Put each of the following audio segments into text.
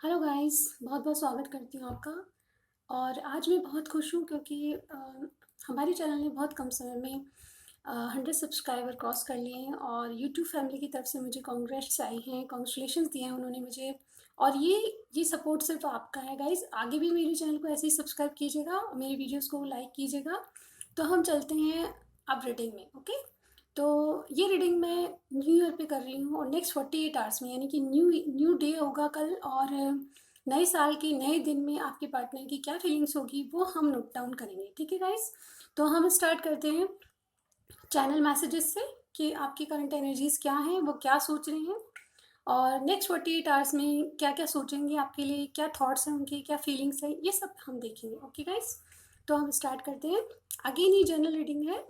Hello guys, बहुत बहुत स्वागत करती हूँ आपका। और आज मैं बहुत खुश हूँ क्योंकि हमारे चैनल ने बहुत कम समय में 100 सब्सक्राइबर क्रॉस कर लिए हैं और यूट्यूब फैमिली की तरफ से मुझे कॉन्ग्रेट्स आई हैं, कॉन्ग्रेचुलेशंस दिए हैं उन्होंने मुझे। और ये सपोर्ट सिर्फ आपका है गाइस। आगे भी मेरे चैनल को ऐसे ही सब्सक्राइब कीजिएगा और मेरी वीडियोज़ को लाइक कीजिएगा। तो हम चलते हैं अब रीडिंग में। ओके, तो ये रीडिंग मैं न्यू ईयर पे कर रही हूँ और नेक्स्ट 48 आवर्स में, यानी कि न्यू न्यू डे होगा कल, और नए साल के नए दिन में आपके पार्टनर की क्या फीलिंग्स होगी वो हम नोट डाउन करेंगे। ठीक है गाइस, तो हम स्टार्ट करते हैं चैनल मैसेजेस से कि आपकी करंट एनर्जीज क्या हैं, वो क्या सोच रहे हैं और नेक्स्ट 48 आवर्स में क्या क्या सोचेंगे, आपके लिए क्या थॉट्स हैं उनके, क्या फीलिंग्स हैं, ये सब हम देखेंगे। ओके गाइस, तो हम स्टार्ट करते हैं। अगेन ये जनरल रीडिंग है,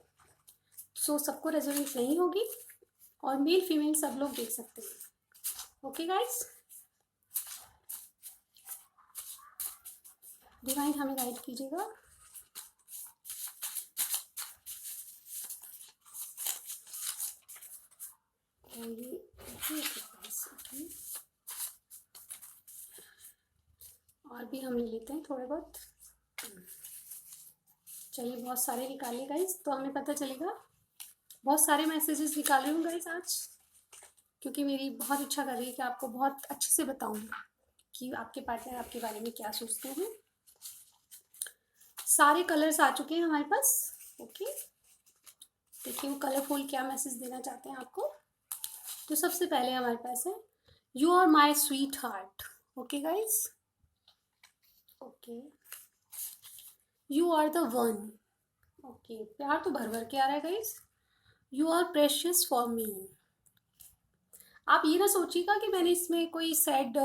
सो सबको रेजोनेट नहीं होगी और मेल फीमेल सब लोग देख सकते हैं। ओके गाइस, डिवाइन हमें गाइड कीजिएगा। और ये ओके, और भी हम ले लेते हैं थोड़े बहुत। चलिए, बहुत सारे निकालिए गाइस तो हमें पता चलेगा। बहुत सारे मैसेजेस निकाल रही हूँ गाइस आज, क्योंकि मेरी बहुत इच्छा कर रही है कि आपको बहुत अच्छे से बताऊँ कि आपके पार्टनर आपके बारे में क्या सोचते हैं। सारे कलर्स आ चुके हैं हमारे पास। ओके, देखिए वो कलरफुल क्या मैसेज देना चाहते हैं आपको। तो सबसे पहले हमारे पास है you are my sweetheart. Okay guys, okay, you are the one. Okay, प्यार तो भर भर के आ रहा है guys. You are precious for me. आप ये ना सोचिएगा कि मैंने इसमें कोई सैड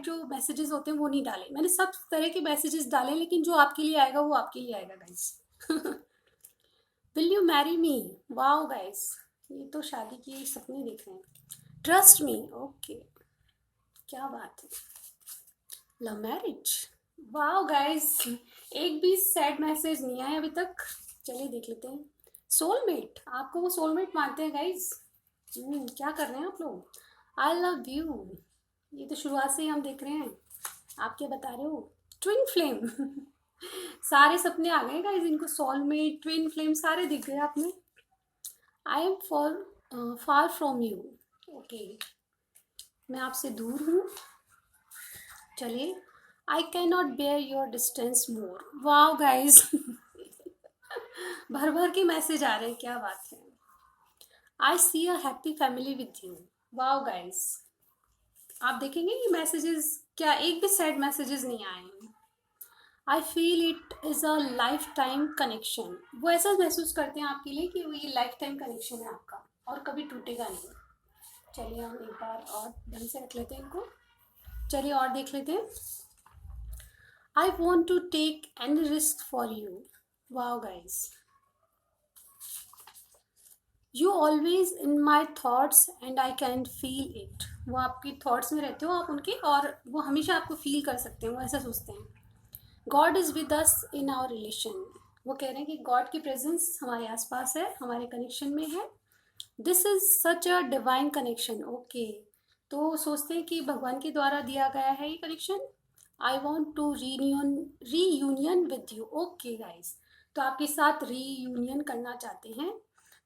जो मैसेजेस होते हैं वो नहीं डाले। मैंने सब तरह के मैसेजेस डाले, लेकिन जो आपके लिए आएगा वो आपके लिए आएगा guys. Will you marry me. Wow guys, ये तो शादी की सपने देख रहे हैं। Trust me. ओके, क्या बात है। Love marriage. वाओ गाइज, एक भी सैड मैसेज नहीं आया अभी तक। चलिए देख लेते हैं। सोलमेट, आपको वो सोलमेट मानते हैं गाइज। क्या कर रहे हैं आप लोग। आई लव यू, ये तो शुरुआत से ही हम देख रहे हैं। आप क्या बता रहे हो। Twin flame. सारे सपने आ गए गाइज इनको, सोलमेट, ट्विन फ्लेम सारे दिख गए आप में। I am far from you. Okay, मैं आपसे दूर हूँ। चलिए, I can not bear your distance more. Wow guys, भर भर के मैसेज आ रहे हैं, क्या बात है। I see a happy family with you. Wow guys, आप देखेंगे ये मैसेजेस, क्या एक भी सैड मैसेजेस नहीं आए हैं। I feel it is a life time connection. वो ऐसा महसूस करते हैं आपके लिए कि वो ये लाइफ टाइम कनेक्शन है आपका और कभी टूटेगा नहीं। चलिए हम एक बार और ढंग से रख लेते हैं इनको। चलिए और देख लेते हैं। I want to take any risk for you. Wow guys, you always in my thoughts and I can feel it. वो आपकी थाट्स में रहते हो आप उनके, और वो हमेशा आपको फील कर सकते हैं, वो ऐसा सोचते हैं। God is with us in our relation. वो कह रहे हैं कि गॉड की प्रेजेंस हमारे आसपास है, हमारे कनेक्शन में है। This is such a divine connection. Okay, तो सोचते हैं कि भगवान के द्वारा दिया गया है ये connection. I want to reunion with you. Okay guys, तो आपके साथ री यूनियन करना चाहते हैं।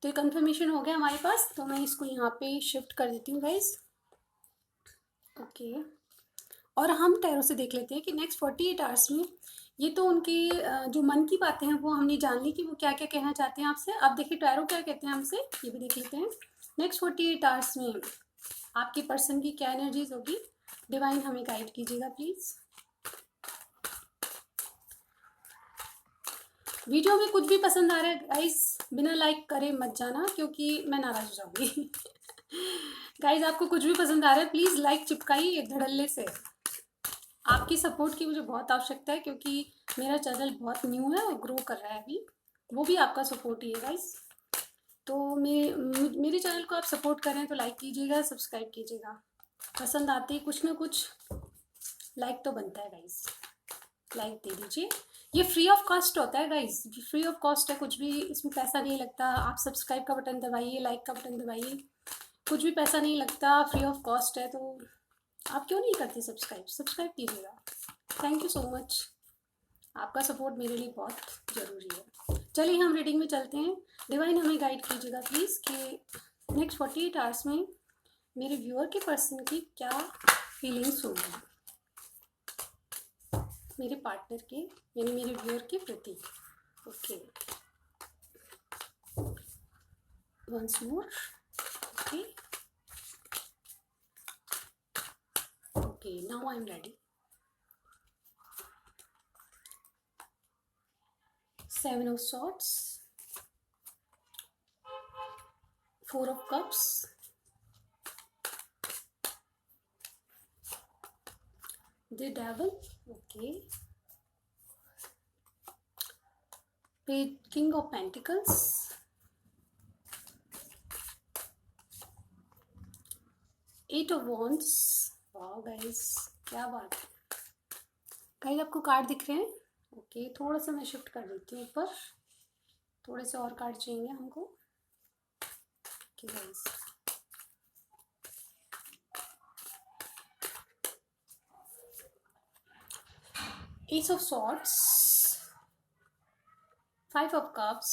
तो ये कंफर्मेशन हो गया हमारे पास, तो मैं इसको यहाँ पे शिफ्ट कर देती हूँ गाइज। ओके, और हम टैरो से देख लेते हैं कि नेक्स्ट 48 आवर्स में, ये तो उनकी जो मन की बातें हैं वो हमने जान ली कि वो क्या क्या कहना चाहते हैं आपसे। अब देखिए टैरो क्या कहते हैं हमसे, ये भी देख लेते हैं। नेक्स्ट 48 आवर्स में आपके पर्सन की क्या एनर्जीज होगी। डिवाइन हमें गाइड कीजिएगा प्लीज़। वीडियो में कुछ भी पसंद आ रहा है गाइस, बिना लाइक करे मत जाना क्योंकि मैं नाराज हो जाऊंगी। गाइस, आपको कुछ भी पसंद आ रहा है प्लीज़ लाइक चिपकाइए धड़ल्ले से। आपकी सपोर्ट की मुझे बहुत आवश्यकता है क्योंकि मेरा चैनल बहुत न्यू है और ग्रो कर रहा है अभी। वो भी आपका सपोर्ट ही है गाइस। तो मेरे चैनल को आप सपोर्ट करें तो लाइक कीजिएगा, सब्सक्राइब कीजिएगा। पसंद आते ही कुछ ना कुछ लाइक तो बनता है गाइस, लाइक दे दीजिए। ये फ्री ऑफ कॉस्ट होता है गाइस, फ्री ऑफ कॉस्ट है, कुछ भी इसमें पैसा नहीं लगता। आप सब्सक्राइब का बटन दबाइए, लाइक का बटन दबाइए, कुछ भी पैसा नहीं लगता, फ्री ऑफ कॉस्ट है। तो आप क्यों नहीं करते सब्सक्राइब? सब्सक्राइब कीजिएगा। Thank you so much. आपका सपोर्ट मेरे लिए बहुत ज़रूरी है। चलिए हम रीडिंग में चलते हैं। डिवाइन हमें गाइड कीजिएगा प्लीज़ कि नेक्स्ट 48 आवर्स में मेरे व्यूअर के पर्सन की क्या फीलिंग्स होगी मेरे पार्टनर के, यानी मेरे व्यूअर के प्रति। Okay, once more. Okay okay, now I am ready. 7 of swords, 4 of cups, the devil. Okay, king of pentacles, 8 of wands. वाह गाइस, क्या बात है गाइस। आपको कार्ड दिख रहे हैं? ओके, थोड़ा सा मैं शिफ्ट कर देती हूँ ऊपर, थोड़े से और कार्ड चाहिए हमको। Okay guys, Ace of Swords, 5 of Cups,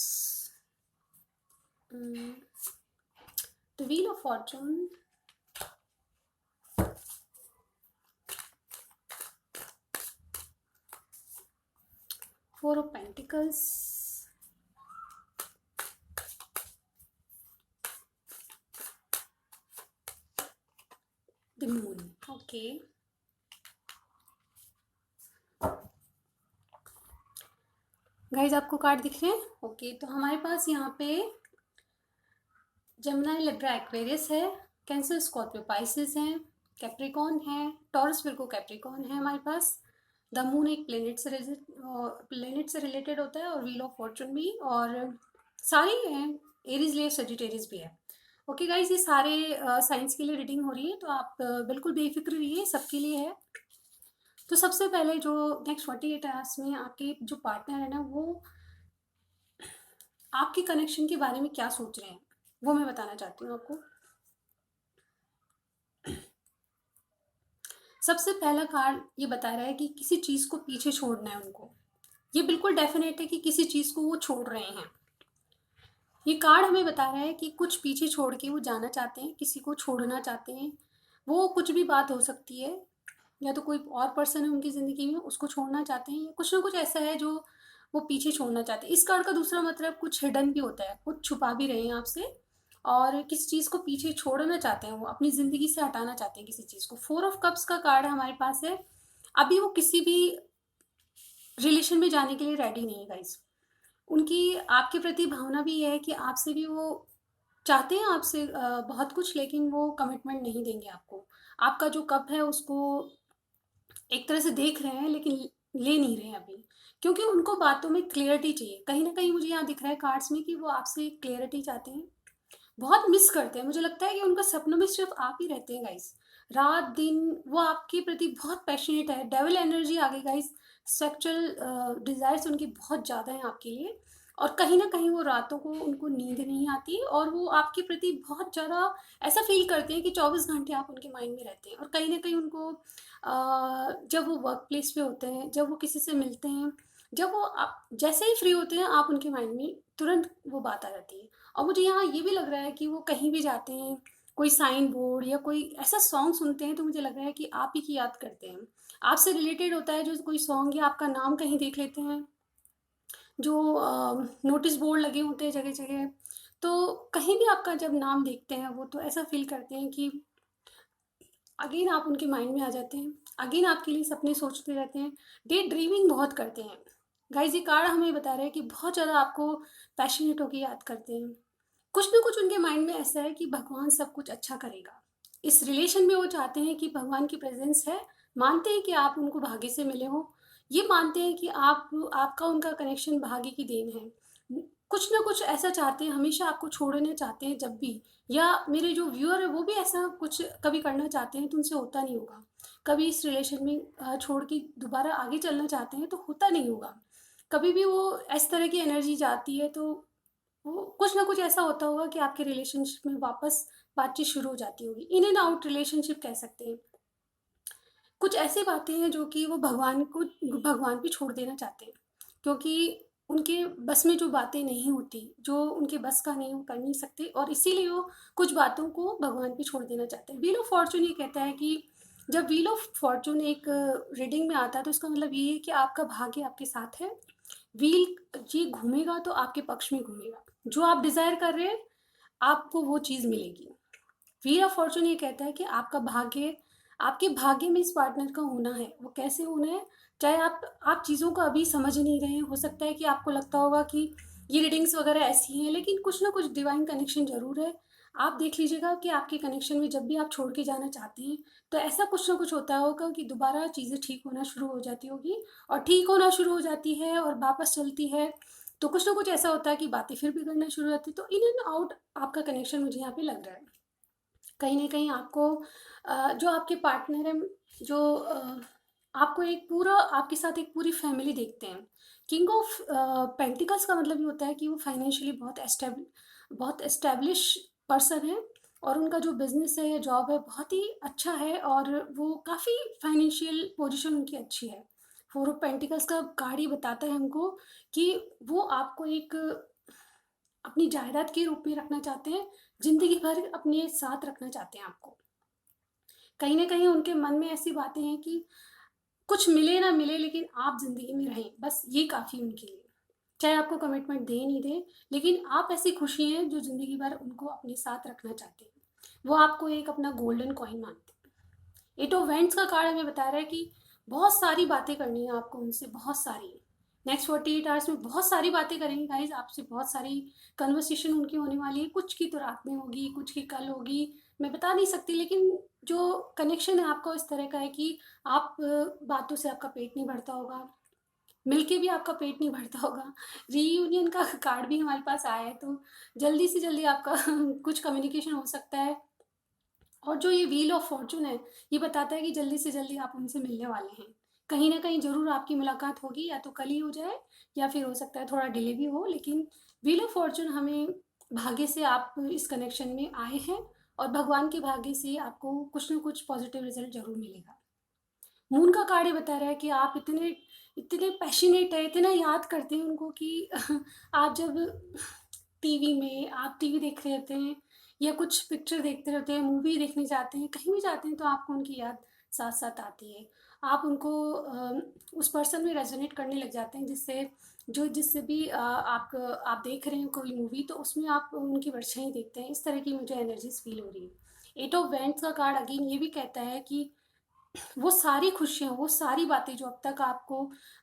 the Wheel of Fortune, Four of Pentacles, the Moon. Okay, guys आपको कार्ड दिख रहे हैं? ओके, तो हमारे पास यहाँ पे जमुनाई, लिब्रा, एक्वेरियस है, कैंसर, स्कॉर्पियो, पाइसेस हैं, कैप्रिकॉन है, टॉरस, विर्गो, कैप्रिकॉन है हमारे पास। द मून एक प्लेनेट से रिलेटेड होता है, और व्हील ऑफ फॉर्चून भी, और सारे हैं, एरीज, लियो, सजिटेरियस भी है। ओके गाइज, ये सारे साइंस के लिए रीडिंग हो रही है, तो आप बिल्कुल बेफिक्र रहिए, सबके लिए है। तो सबसे पहले जो नेक्स्ट 48 आवर्स में आपके जो पार्टनर है ना, वो आपके कनेक्शन के बारे में क्या सोच रहे हैं वो मैं बताना चाहती हूँ आपको। सबसे पहला कार्ड ये बता रहा है कि किसी चीज़ को पीछे छोड़ना है उनको। ये बिल्कुल डेफिनेट है कि किसी चीज़ को वो छोड़ रहे हैं। ये कार्ड हमें बता रहा है कि कुछ पीछे छोड़ के वो जाना चाहते हैं, किसी को छोड़ना चाहते हैं। वो कुछ भी बात हो सकती है, या तो कोई और पर्सन है उनकी ज़िंदगी में, उसको छोड़ना चाहते हैं, या कुछ ना कुछ ऐसा है जो वो पीछे छोड़ना चाहते हैं। इस कार्ड का दूसरा मतलब कुछ हिडन भी होता है, कुछ छुपा भी रहे हैं आपसे, और किसी चीज़ को पीछे छोड़ना चाहते हैं, वो अपनी ज़िंदगी से हटाना चाहते हैं किसी चीज़ को। 4 ऑफ कप्स का कार्ड हमारे पास है। अभी वो किसी भी रिलेशन में जाने के लिए रेडी नहीं है गाइस। उनकी आपके प्रति भावना भी है कि आपसे भी वो चाहते हैं आपसे बहुत कुछ, लेकिन वो कमिटमेंट नहीं देंगे आपको। आपका जो कप है उसको एक तरह से देख रहे हैं, लेकिन ले नहीं रहे हैं अभी, क्योंकि उनको बातों में क्लियरिटी चाहिए। कहीं ना कहीं मुझे यहाँ दिख रहा है कार्ड्स में कि वो आपसे क्लियरिटी चाहते हैं, बहुत मिस करते हैं। मुझे लगता है कि उनका सपनों में सिर्फ आप ही रहते हैं गाइस, रात दिन वो आपके प्रति बहुत पैशनेट है। डेविल एनर्जी आ गई गाइस, सेक्सुअल डिजायर्स उनकी बहुत ज़्यादा हैं आपके लिए, और कहीं ना कहीं वो रातों को उनको नींद नहीं आती, और वो आपके प्रति बहुत ज़्यादा ऐसा फील करते हैं कि 24 घंटे आप उनके माइंड में रहते हैं। और कहीं ना कहीं उनको जब वो वर्क प्लेस पे होते हैं, जब वो किसी से मिलते हैं, जब वो आप जैसे ही फ्री होते हैं, आप उनके माइंड में तुरंत वो बात आ जाती है। और मुझे यहाँ ये भी लग रहा है कि वो कहीं भी जाते हैं, कोई साइन बोर्ड या कोई ऐसा सॉन्ग सुनते हैं, तो मुझे लग रहा है कि आप ही की याद करते हैं। आपसे रिलेटेड होता है जो कोई सॉन्ग, या आपका नाम कहीं देख लेते हैं, जो नोटिस बोर्ड लगे होते हैं जगह जगह, तो कहीं भी आपका जब नाम देखते हैं वो, तो ऐसा फील करते हैं कि अगेन आप उनके माइंड में आ जाते हैं, अगेन आपके लिए सपने सोचते रहते हैं, डे ड्रीमिंग बहुत करते हैं। गाइस, ये कार्ड हमें बता रहा है कि बहुत ज़्यादा आपको पैशनेट होकर याद करते हैं। कुछ ना कुछ उनके माइंड में ऐसा है कि भगवान सब कुछ अच्छा करेगा। इस रिलेशन में वो चाहते हैं कि भगवान की प्रेजेंस है, मानते हैं कि आप उनको भाग्य से मिले हो, ये मानते हैं कि आपका उनका कनेक्शन भाग्य की देन है। कुछ ना कुछ ऐसा चाहते हैं, हमेशा आपको छोड़ना चाहते हैं जब भी, या मेरे जो व्यूअर है वो भी ऐसा कुछ कभी करना चाहते हैं, तो उनसे होता नहीं होगा। कभी इस रिलेशन में छोड़ के दोबारा आगे चलना चाहते हैं, तो होता नहीं होगा। कभी भी वो इस तरह की एनर्जी जाती है, तो वो कुछ ना कुछ ऐसा होता होगा कि आपके रिलेशनशिप में वापस बातचीत शुरू हो जाती होगी। इन एंड आउट रिलेशनशिप कह सकते हैं। कुछ ऐसी बातें हैं जो कि वो भगवान पे छोड़ देना चाहते हैं, क्योंकि उनके बस में जो बातें नहीं होती, जो उनके बस का नहीं, वो कर नहीं सकते, और इसीलिए वो कुछ बातों को भगवान पे छोड़ देना चाहते हैं। व्हील ऑफ फॉर्चून ये कहता है कि जब व्हील ऑफ फॉर्चून एक रीडिंग में आता है तो इसका मतलब ये है कि आपका भाग्य आपके साथ है। व्हील ये घूमेगा तो आपके पक्ष में घूमेगा। जो आप डिज़ायर कर रहे हैं आपको वो चीज़ मिलेगी। व्हील ऑफ फॉर्चून ये कहता है कि आपके भाग्य में इस पार्टनर का होना है। वो कैसे होना है, चाहे आप चीज़ों को अभी समझ नहीं रहे हैं। हो सकता है कि आपको लगता होगा कि ये रीडिंग्स वगैरह ऐसी हैं, लेकिन कुछ ना कुछ डिवाइन कनेक्शन ज़रूर है। आप देख लीजिएगा कि आपके कनेक्शन में जब भी आप छोड़ के जाना चाहते हैं तो ऐसा कुछ ना कुछ होता होगा कि दोबारा चीज़ें ठीक होना शुरू हो जाती होगी, और ठीक होना शुरू हो जाती है और वापस चलती है। तो कुछ ना कुछ ऐसा होता है कि बातें फिर बिगड़ना शुरू हो जाती है। तो इन एंड आउट आपका कनेक्शन मुझे यहाँ पे लग रहा है। कहीं न कहीं आपको जो आपके पार्टनर हैं, जो आपको एक पूरा आपके साथ एक पूरी फैमिली देखते हैं। किंग ऑफ पेंटिकल्स का मतलब ये होता है कि वो फाइनेंशियली बहुत एस्टेब्लिश पर्सन है, और उनका जो बिज़नेस है या जॉब है बहुत ही अच्छा है, और वो काफ़ी फाइनेंशियल पोजीशन उनकी अच्छी है। फोर ऑफ पेंटिकल्स का कार्ड ये बताता है हमको कि वो आपको एक अपनी जायदाद के रूप में रखना चाहते हैं, ज़िंदगी भर अपने साथ रखना चाहते हैं आपको। कहीं न कहीं उनके मन में ऐसी बातें हैं कि कुछ मिले ना मिले लेकिन आप ज़िंदगी में रहें, बस ये काफ़ी उनके लिए। चाहे आपको कमिटमेंट दें नहीं दें, लेकिन आप ऐसी खुशी हैं जो ज़िंदगी भर उनको अपने साथ रखना चाहते हैं। वो आपको एक अपना गोल्डन कॉइन मानते हैं। एट ऑफ वैंड्स का कार्ड हमें बता रहा है कि बहुत सारी बातें करनी है आपको उनसे, बहुत सारी। नेक्स्ट 48 आवर्स में बहुत सारी बातें करेंगे गाइज आपसे, बहुत सारी कन्वर्सेशन उनकी होने वाली है। कुछ की तो रात में होगी, कुछ की कल होगी, मैं बता नहीं सकती, लेकिन जो कनेक्शन है आपका इस तरह का है कि आप बातों से आपका पेट नहीं भरता होगा, मिलके भी आपका पेट नहीं भरता होगा। रीयूनियन का कार्ड भी हमारे पास आया है, तो जल्दी से जल्दी आपका कुछ कम्युनिकेशन हो सकता है। और जो ये व्हील ऑफ फॉर्चून है ये बताता है कि जल्दी से जल्दी आप उनसे मिलने वाले हैं। कहीं ना कहीं ज़रूर आपकी मुलाकात होगी, या तो कल ही हो जाए या फिर हो सकता है थोड़ा डिले भी हो, लेकिन व्हील ऑफ फॉर्चून हमें भाग्य से आप इस कनेक्शन में आए हैं, और भगवान के भाग्य से आपको कुछ ना कुछ पॉजिटिव रिजल्ट जरूर मिलेगा। मून का कार्ड ये बता रहा है कि आप इतने इतने पैशनेट है, इतना याद करते हैं उनको कि आप जब टीवी में आप टीवी देख रहे होते हैं या कुछ पिक्चर देखते रहते हैं, मूवी देखने जाते हैं, कहीं भी जाते हैं, तो आपको उनकी याद साथ साथ आती है। आप उनको उस पर्सन में रेजोनेट करने लग जाते हैं, जिससे भी आप देख रहे हैं कोई मूवी, तो उसमें आप उनकी परछाई देखते हैं। इस तरह की मुझे एनर्जीज फील हो रही है। एट ऑफ वैंड्स का कार्ड अगेन ये भी कहता है कि वो सारी खुशियाँ, वो सारी बातें जो अब तक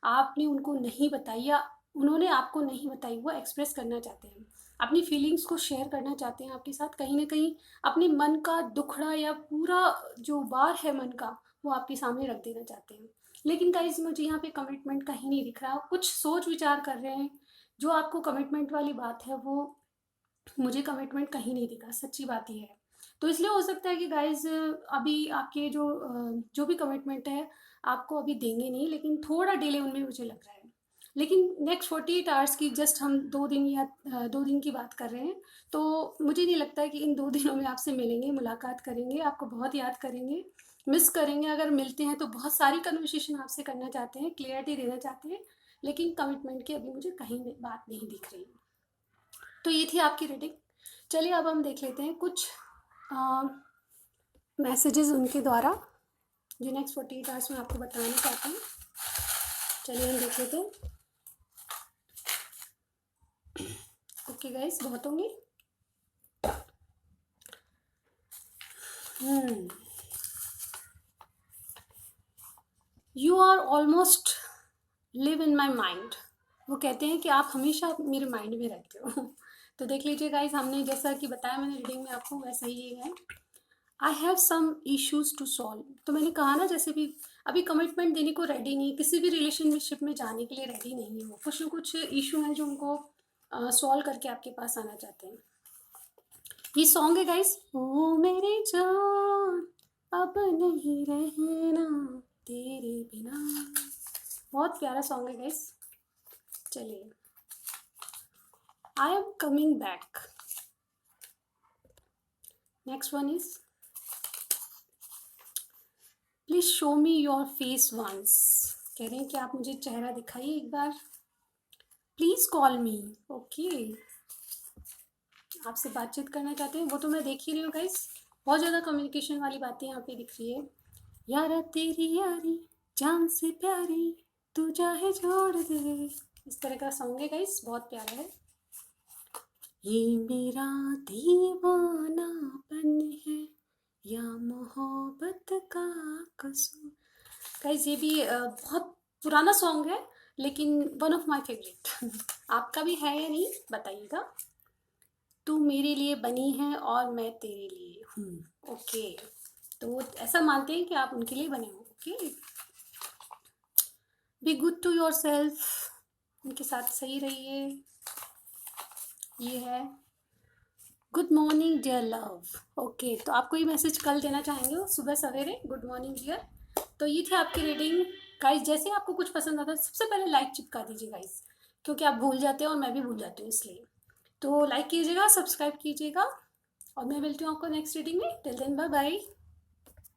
आपने उनको नहीं बताई, या उन्होंने आपको नहीं बताई, वो एक्सप्रेस करना चाहते हैं। अपनी फीलिंग्स को शेयर करना चाहते हैं आपके साथ। कहीं न कहीं अपने मन का दुखड़ा या पूरा जो वार है मन का, वो आपके सामने रख देना चाहते हैं। लेकिन गाइज़ मुझे यहाँ पे कमिटमेंट कहीं नहीं दिख रहा। कुछ सोच विचार कर रहे हैं। जो आपको कमिटमेंट वाली बात है वो मुझे कमिटमेंट कहीं नहीं दिखा, सच्ची बात ये है। तो इसलिए हो सकता है कि गाइज़ अभी आपके जो भी कमिटमेंट है आपको अभी देंगे नहीं, लेकिन थोड़ा डिले उनमें मुझे लग रहा है। लेकिन नेक्स्ट 48 आवर्स की जस्ट हम 2 दिन या 2 दिन की बात कर रहे हैं, तो मुझे नहीं लगता है कि इन 2 दिनों में आपसे मिलेंगे, मुलाकात करेंगे, आपको बहुत याद करेंगे, मिस करेंगे। अगर मिलते हैं तो बहुत सारी कन्वर्सेशन आपसे करना चाहते हैं, क्लियरिटी देना चाहते हैं, लेकिन कमिटमेंट की अभी मुझे कहीं बात नहीं दिख रही। तो ये थी आपकी रीडिंग। चलिए अब हम देख लेते हैं कुछ मैसेजेस उनके द्वारा जो नेक्स्ट 48 आवर्स में आपको बताना चाहते हैं। चलिए हम देख लेते हैं। ओके गाइस, बहुत होंगे। You are almost live in my mind. वो कहते हैं कि आप हमेशा मेरे माइंड में रहते हो। तो देख लीजिए गाइस, हमने जैसा कि बताया मैंने रीडिंग में आपको, वैसा ही है। I have some issues to solve. तो मैंने कहा ना, जैसे भी अभी कमिटमेंट देने को रेडी नहीं, किसी भी रिलेशनशिप में जाने के लिए रेडी नहीं है। वो कुछ ना कुछ इशू हैं जो उनको सॉल्व करके आपके पास आना चाहते हैं। ये सॉन्ग है गाइस, ओ मेरी जान अब नहीं रहना तेरे बिना। बहुत प्यारा सॉन्ग है गाइस। चलिए, I am coming back. Next one is please show me your face once. कह रहे हैं कि आप मुझे चेहरा दिखाइए एक बार। Please call me. ओके, आपसे बातचीत करना चाहते हैं, वो तो मैं देख ही रही हूँ गाइस। बहुत ज़्यादा कम्युनिकेशन वाली बातें यहाँ पे दिख रही है। यारा तेरी यारी जान से प्यारी, तू चाहे छोड़ दे। इस तरह का सॉन्ग है गाइस, बहुत प्यारा है। ये मेरा दीवानापन है या मोहब्बत का कसूर। गाइस ये भी बहुत पुराना सॉन्ग है, लेकिन वन ऑफ माय फेवरेट। आपका भी है या नहीं बताइएगा। तू मेरे लिए बनी है और मैं तेरे लिए हूँ। ओके, तो वो ऐसा मानते हैं कि आप उनके लिए बने हो। Okay, be good to yourself, उनके साथ सही रहिए। ये है good morning dear love. Okay, तो आपको ये मैसेज कल देना चाहेंगे सुबह सवेरे, गुड मॉर्निंग डियर। तो ये थे आपकी रीडिंग गाइस। जैसे आपको कुछ पसंद आता है सबसे पहले लाइक चिपका दीजिए गाइस, क्योंकि आप भूल जाते हैं और मैं भी भूल जाती हूँ, इसलिए तो लाइक कीजिएगा, सब्सक्राइब कीजिएगा, और मैं मिलती हूँ आपको नेक्स्ट रीडिंग में। Till then bye bye.